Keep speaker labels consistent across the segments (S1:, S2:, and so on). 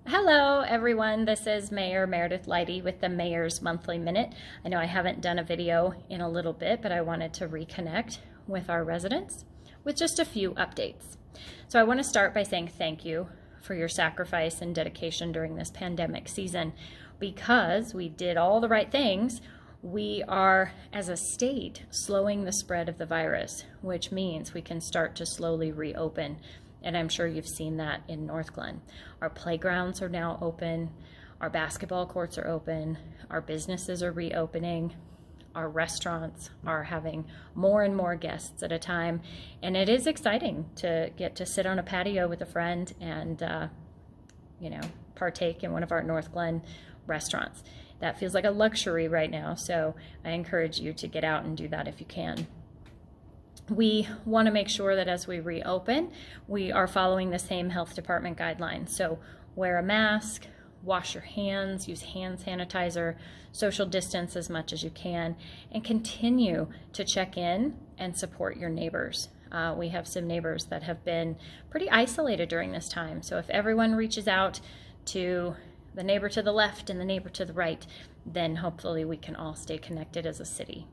S1: Hello, everyone. This is Mayor Meredith Leidy with the Mayor's Monthly Minute. I know I haven't done a video in a little bit, but I wanted to reconnect with our residents with just a few updates. So I want to start by saying thank you for your sacrifice and dedication during this pandemic season. Because we did all the right things, we are, as a state, slowing the spread of the virus, which means we can start to slowly reopen. And I'm sure you've seen that in North Glen. Our playgrounds are now open, our basketball courts are open, our businesses are reopening, our restaurants are having more and more guests at a time. And it is exciting to get to sit on a patio with a friend and, partake in one of our North Glen restaurants. That feels like a luxury right now, so I encourage you to get out and do that if you can. We want to make sure that as we reopen, we are following the same health department guidelines. So wear a mask, wash your hands, use hand sanitizer, social distance as much as you can, and continue to check in and support your neighbors. We have some neighbors that have been pretty isolated during this time. So if everyone reaches out to the neighbor to the left and the neighbor to the right, then hopefully we can all stay connected as a city.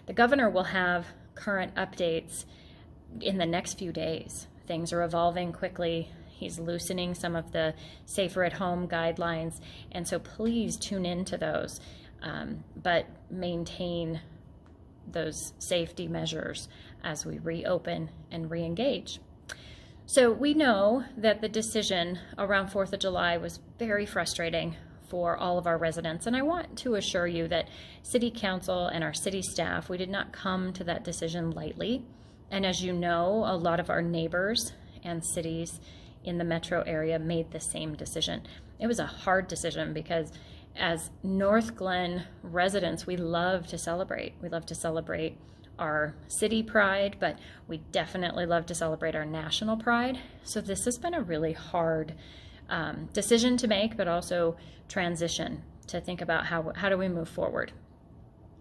S1: The governor will have current updates in the next few days. Things are evolving quickly. He's loosening some of the safer at home guidelines, and so please tune into those, but maintain those safety measures as we reopen and re-engage. So we know that the decision around 4th of July was very frustrating for all of our residents. And I want to assure you that City Council and our city staff, we did not come to that decision lightly. And as you know, a lot of our neighbors and cities in the metro area made the same decision. It was a hard decision because as North Glen residents, we love to celebrate. We love to celebrate our city pride, but we definitely love to celebrate our national pride. So this has been a really hard decision to make, but also transition to think about how do we move forward.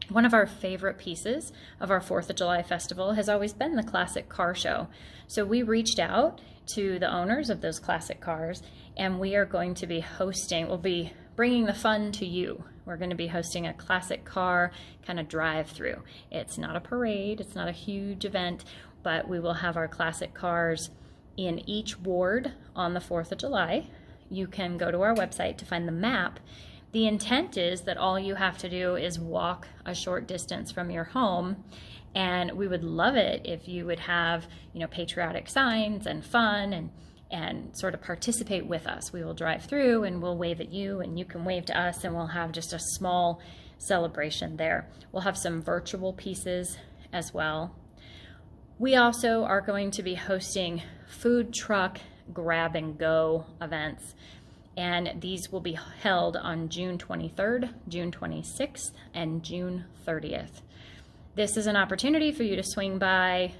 S1: One of our favorite pieces of our 4th of July festival has always been the classic car show. So we reached out to the owners of those classic cars, and we are going to be we'll be bringing the fun to you. We're going to be hosting a classic car kind of drive-through. It's not a parade, it's not a huge event, but we will have our classic cars in each ward on the 4th of July. You can go to our website to find the map. The intent is that all you have to do is walk a short distance from your home, and we would love it if you would have, patriotic signs and fun and sort of participate with us. We will drive through and we'll wave at you and you can wave to us, and we'll have just a small celebration there. We'll have some virtual pieces as well. We also are going to be hosting food truck grab and go events, and these will be held on June 23rd, June 26th, and June 30th. This is an opportunity for you to swing by,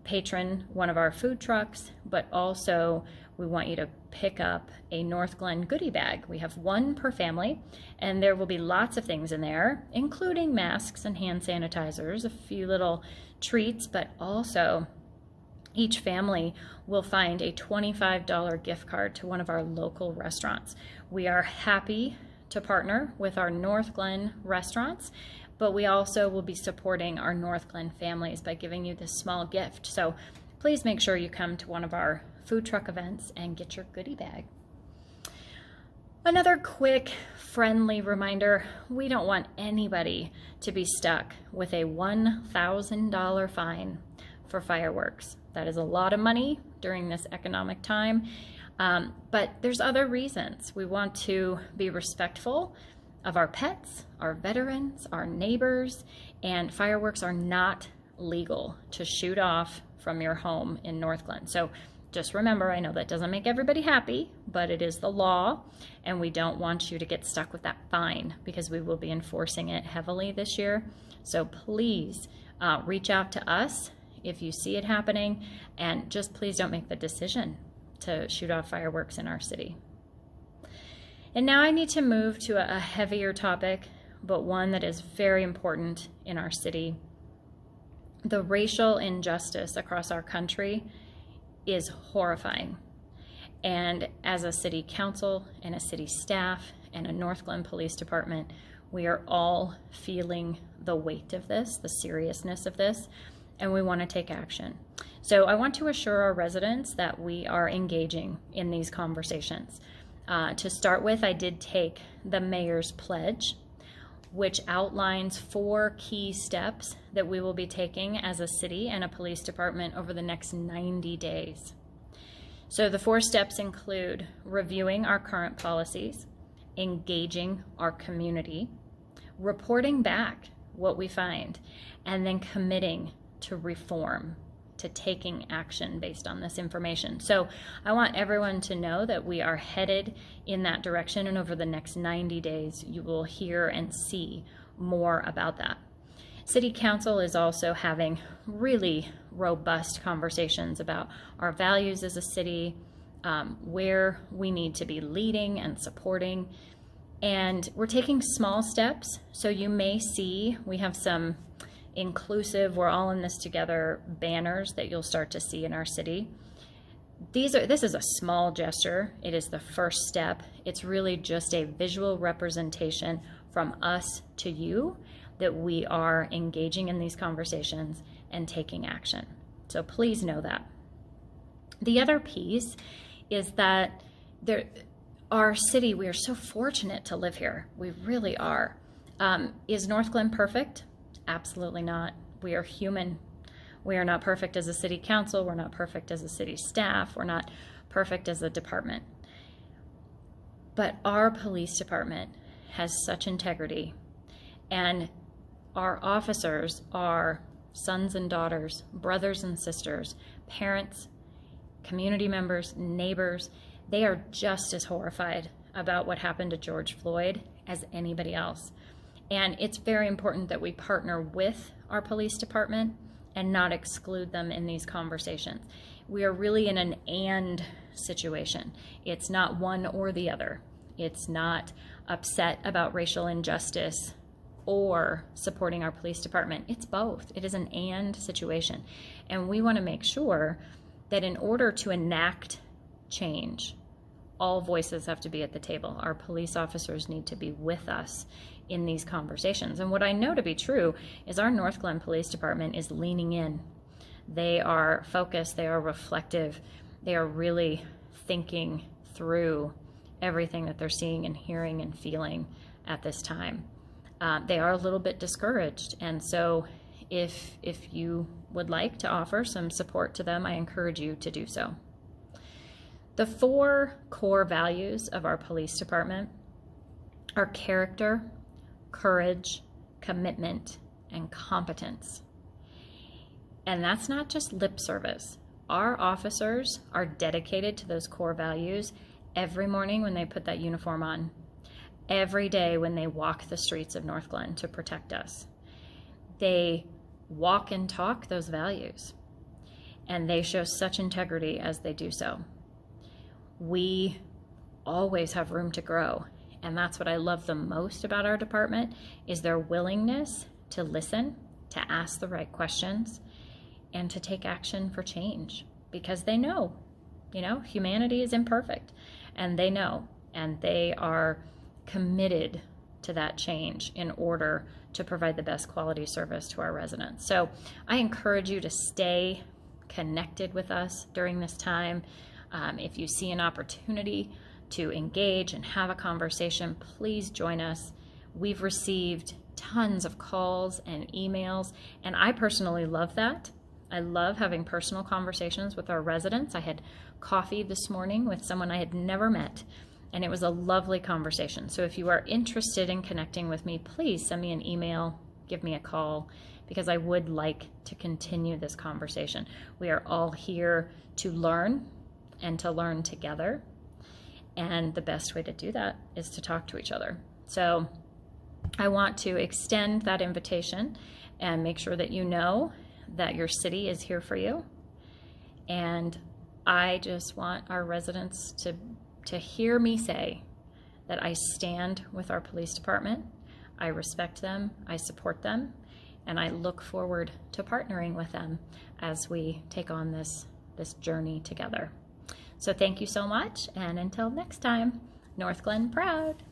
S1: patron one of our food trucks, but also we want you to pick up a North Glen goodie bag. We have one per family, and there will be lots of things in there, including masks and hand sanitizers, a few little treats, but also each family will find a $25 gift card to one of our local restaurants. We are happy to partner with our North Glen restaurants, but we also will be supporting our North Glen families by giving you this small gift. So please make sure you come to one of our food truck events and get your goodie bag. Another quick, friendly reminder, we don't want anybody to be stuck with a $1,000 fine for fireworks. That is a lot of money during this economic time, but there's other reasons. We want to be respectful of our pets, our veterans, our neighbors, and fireworks are not legal to shoot off from your home in North Glen. So just remember, I know that doesn't make everybody happy, but it is the law, and we don't want you to get stuck with that fine because we will be enforcing it heavily this year. So please reach out to us if you see it happening, and just please don't make the decision to shoot off fireworks in our city. And now I need to move to a heavier topic, but one that is very important in our city. The racial injustice across our country is horrifying. And as a city council and a city staff and a North Glen Police Department, we are all feeling the weight of this, the seriousness of this, and we want to take action. So I want to assure our residents that we are engaging in these conversations. To start with, I did take the mayor's pledge, which outlines 4 key steps that we will be taking as a city and a police department over the next 90 days. So the 4 steps include reviewing our current policies, engaging our community, reporting back what we find, and then committing to reform, to taking action based on this information. So I want everyone to know that we are headed in that direction, and over the next 90 days, you will hear and see more about that. City Council is also having really robust conversations about our values as a city, where we need to be leading and supporting. And we're taking small steps. So you may see we have some inclusive, we're all in this together banners that you'll start to see in our city. This is a small gesture. It is the first step. It's really just a visual representation from us to you that we are engaging in these conversations and taking action. So please know that. The other piece is that our city, we are so fortunate to live here. We really are. Is North Glen perfect? Absolutely not. We are human. We are not perfect as a city council. We're not perfect as a city staff. We're not perfect as a department. But our police department has such integrity, and our officers are sons and daughters, brothers and sisters, parents, community members, neighbors. They are just as horrified about what happened to George Floyd as anybody else. And it's very important that we partner with our police department and not exclude them in these conversations. We are really in an and situation. It's not one or the other. It's not upset about racial injustice or supporting our police department. It's both. It is an and situation. And we want to make sure that in order to enact change, all voices have to be at the table. Our police officers need to be with us in these conversations. And what I know to be true is our North Glen Police Department is leaning in. They are focused, they are reflective, they are really thinking through everything that they're seeing and hearing and feeling at this time. They are a little bit discouraged, and so if you would like to offer some support to them, I encourage you to do so. The 4 core values of our police department are character, courage, commitment, and competence. And that's not just lip service. Our officers are dedicated to those core values every morning when they put that uniform on, every day when they walk the streets of North Glen to protect us. They walk and talk those values, and they show such integrity as they do so. We always have room to grow, and that's what I love the most about our department, is their willingness to listen, to ask the right questions, and to take action for change, because they know, humanity is imperfect, and they know, and they are committed to that change in order to provide the best quality service to our residents. So I encourage you to stay connected with us during this time. If you see an opportunity to engage and have a conversation, please join us. We've received tons of calls and emails, and I personally love that. I love having personal conversations with our residents. I had coffee this morning with someone I had never met, and it was a lovely conversation. So if you are interested in connecting with me, please send me an email, give me a call, because I would like to continue this conversation. We are all here to learn and to learn together. And the best way to do that is to talk to each other. So I want to extend that invitation and make sure that you know that your city is here for you. And I just want our residents to hear me say that I stand with our police department. I respect them, I support them, and I look forward to partnering with them as we take on this journey together. So thank you so much, and until next time, North Glen proud.